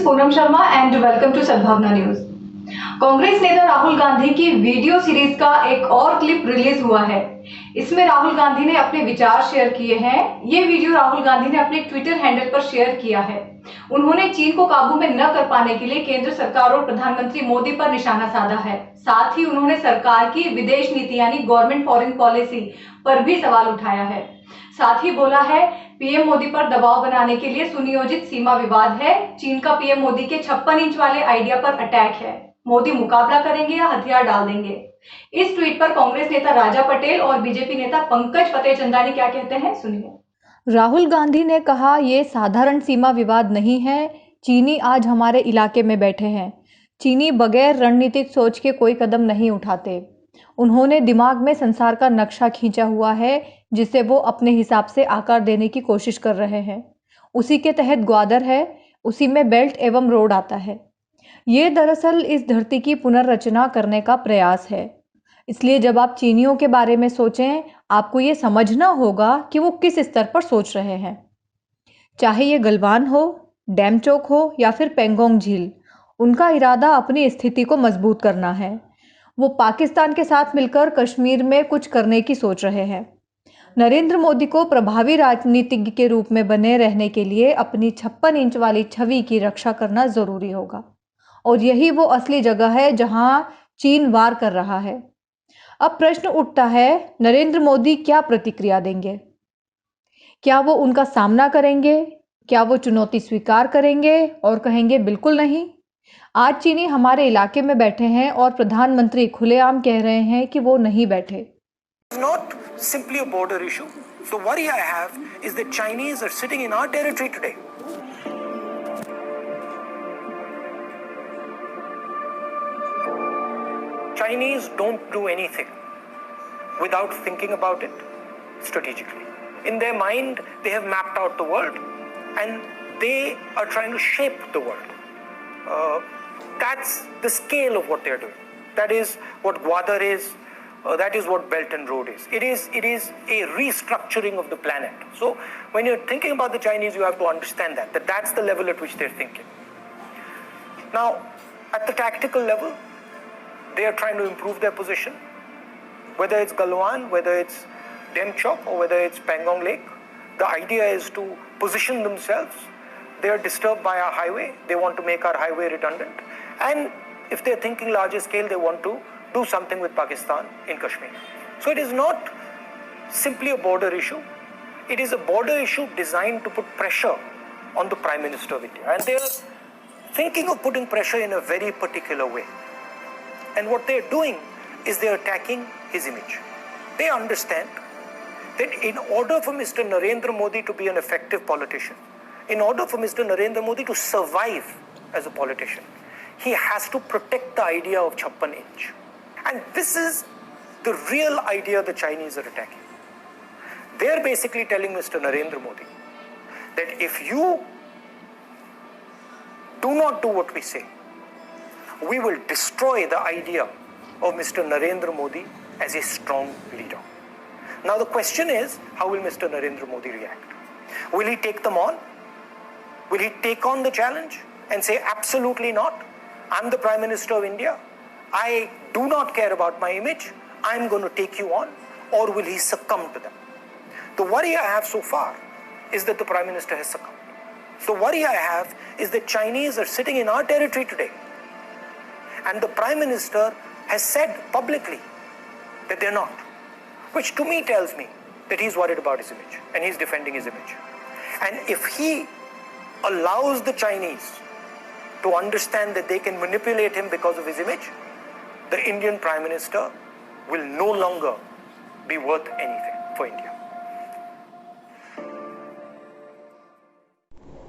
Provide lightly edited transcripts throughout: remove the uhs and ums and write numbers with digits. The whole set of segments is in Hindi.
Poonam Sharma and welcome to सद्भावना न्यूज। कांग्रेस नेता राहुल गांधी की वीडियो सीरीज का एक और क्लिप रिलीज हुआ है। इसमें राहुल गांधी ने अपने विचार शेयर किए हैं। ये वीडियो राहुल गांधी ने अपने ट्विटर हैंडल पर शेयर किया है। उन्होंने चीन को काबू में न कर पाने के लिए केंद्र सरकार और प्रधानमंत्री मोदी पर निशाना साधा है। साथ ही उन्होंने सरकार की विदेश नीति यानी गवर्नमेंट फॉरेन पॉलिसी पर भी सवाल उठाया है। साथ ही बोला है, पीएम मोदी पर दबाव बनाने के लिए सुनियोजित सीमा विवाद है। चीन का पीएम मोदी के 56 इंच वाले आइडिया पर अटैक है। मोदी मुकाबला करेंगे या हथियार डाल देंगे। इस ट्वीट पर कांग्रेस नेता राजा पटेल और बीजेपी नेता पंकज फतेहचंदानी क्या कहते हैं, सुनिए। राहुल गांधी ने कहा, ये साधारण सीमा विवाद नहीं है। चीनी आज हमारे इलाके में बैठे हैं। चीनी बगैर रणनीतिक सोच के कोई कदम नहीं उठाते। उन्होंने दिमाग में संसार का नक्शा खींचा हुआ है, जिसे वो अपने हिसाब से आकार देने की कोशिश कर रहे हैं। उसी के तहत ग्वादर है, उसी में बेल्ट एवं रोड आता है। ये दरअसल इस धरती की पुनर्रचना करने का प्रयास है। इसलिए जब आप चीनियों के बारे में सोचें, आपको ये समझना होगा कि वो किस स्तर पर सोच रहे हैं। चाहे ये गलवान हो, डैम चौक हो या फिर पेंगोंग झील, उनका इरादा अपनी स्थिति को मजबूत करना है। वो पाकिस्तान के साथ मिलकर कश्मीर में कुछ करने की सोच रहे हैं। नरेंद्र मोदी को प्रभावी राजनीतिज्ञ के रूप में बने रहने के लिए अपनी 56 इंच वाली छवि की रक्षा करना जरूरी होगा, और यही वो असली जगह है जहां चीन वार कर रहा है। अब प्रश्न उठता है, नरेंद्र मोदी क्या प्रतिक्रिया देंगे? क्या वो उनका सामना करेंगे? क्या वो चुनौती स्वीकार करेंगे और कहेंगे बिल्कुल नहीं? आज चीनी हमारे इलाके में बैठे हैं और प्रधानमंत्री खुलेआम कह रहे हैं कि वो नहीं बैठे। Not simply a border issue. The worry I have is that Chinese are sitting in our territory today. Chinese don't do anything without thinking about it strategically. In their mind, they have mapped out the world and they are trying to shape the world. That's the scale of what they're doing. That is what Gwadar is. That is what Belt and Road is. It is a restructuring of the planet. So when you're thinking about the Chinese, you have to understand that that's the level at which they're thinking. Now, at the tactical level, they are trying to improve their position. Whether it's Galwan, whether it's Dem Chok, or whether it's Pangong Lake, the idea is to position themselves. They are disturbed by our highway. They want to make our highway redundant. And if they're thinking larger scale, they want to do something with Pakistan in Kashmir. So it is not simply a border issue. It is a border issue designed to put pressure on the Prime Minister of India. And they are thinking of putting pressure in a very particular way. And what they are doing is they are attacking his image. They understand that in order for Mr. Narendra Modi to be an effective politician, in order for Mr. Narendra Modi to survive as a politician, he has to protect the idea of 56 inch. And this is the real idea the Chinese are attacking. They're basically telling Mr. Narendra Modi that if you do not do what we say, we will destroy the idea of Mr. Narendra Modi as a strong leader. Now the question is, how will Mr. Narendra Modi react? Will he take them on? Will he take on the challenge and say, absolutely not? I'm the Prime Minister of India. I do not care about my image. I'm going to take you on. Or will he succumb to them? The worry I have so far is that the Prime Minister has succumbed. The worry I have is that Chinese are sitting in our territory today. And the Prime Minister has said publicly that they're not. Which to me tells me that he's worried about his image and he's defending his image. And if he allows the Chinese to understand that they can manipulate him because of his image, the Indian Prime Minister will no longer be worth anything for India.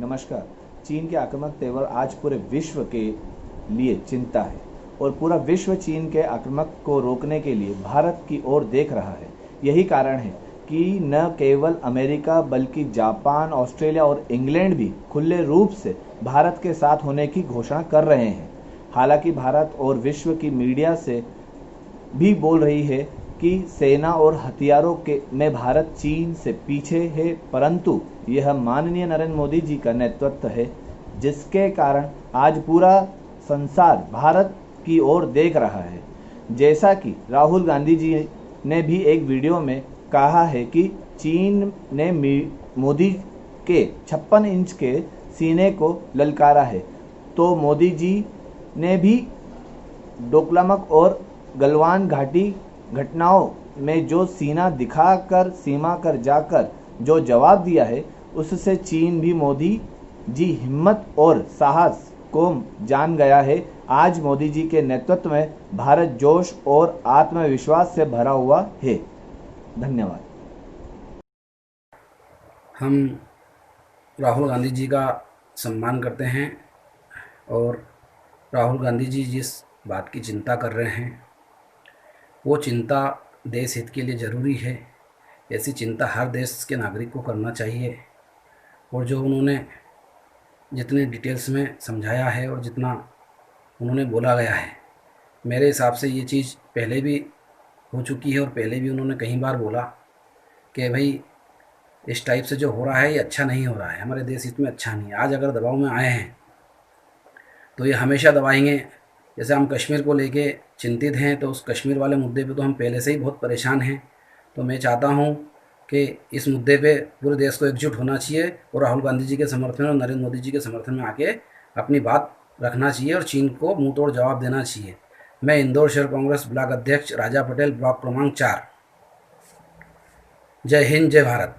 नमस्कार। चीन के आक्रामक तेवर आज पूरे विश्व के लिए चिंता है और पूरा विश्व चीन के आक्रामक को रोकने के लिए भारत की ओर देख रहा है। यही कारण है कि न केवल अमेरिका बल्कि जापान, ऑस्ट्रेलिया और इंग्लैंड भी खुले रूप से भारत के साथ होने की घोषणा कर रहे हैं। हालांकि भारत और विश्व की मीडिया से भी बोल रही है कि सेना और हथियारों के में भारत चीन से पीछे है, परंतु यह माननीय नरेंद्र मोदी जी का नेतृत्व है जिसके कारण आज पूरा संसार भारत की ओर देख रहा है। जैसा कि राहुल गांधी जी ने भी एक वीडियो में कहा है कि चीन ने मोदी के 56 इंच के सीने को ललकारा है, तो मोदी जी ने भी डोकलामक और गलवान घाटी घटनाओं में जो सीना दिखाकर सीमा कर जाकर जो जवाब दिया है, उससे चीन भी मोदी जी हिम्मत और साहस को जान गया है। आज मोदी जी के नेतृत्व में भारत जोश और आत्मविश्वास से भरा हुआ है। धन्यवाद। हम राहुल गांधी जी का सम्मान करते हैं और राहुल गांधी जी जिस बात की चिंता कर रहे हैं वो चिंता देश हित के लिए ज़रूरी है। ऐसी चिंता हर देश के नागरिक को करना चाहिए और जो उन्होंने जितने डिटेल्स में समझाया है और जितना उन्होंने बोला गया है, मेरे हिसाब से ये चीज़ पहले भी हो चुकी है और पहले भी उन्होंने कई बार बोला कि भाई इस टाइप से जो हो रहा है ये अच्छा नहीं हो रहा है, हमारे देश हित में अच्छा नहीं है। आज अगर दबाव में आए हैं तो ये हमेशा दबाएंगे। जैसे हम कश्मीर को लेके चिंतित हैं तो उस कश्मीर वाले मुद्दे पे तो हम पहले से ही बहुत परेशान हैं। तो मैं चाहता हूँ कि इस मुद्दे पे पूरे देश को एकजुट होना चाहिए और राहुल गांधी जी के समर्थन में और नरेंद्र मोदी जी के समर्थन में आके अपनी बात रखना चाहिए और चीन को मुंह तोड़ जवाब देना चाहिए। मैं इंदौर शहर कांग्रेस ब्लॉक अध्यक्ष राजा पटेल, ब्लॉक क्रमांक 4। जय हिंद, जय भारत।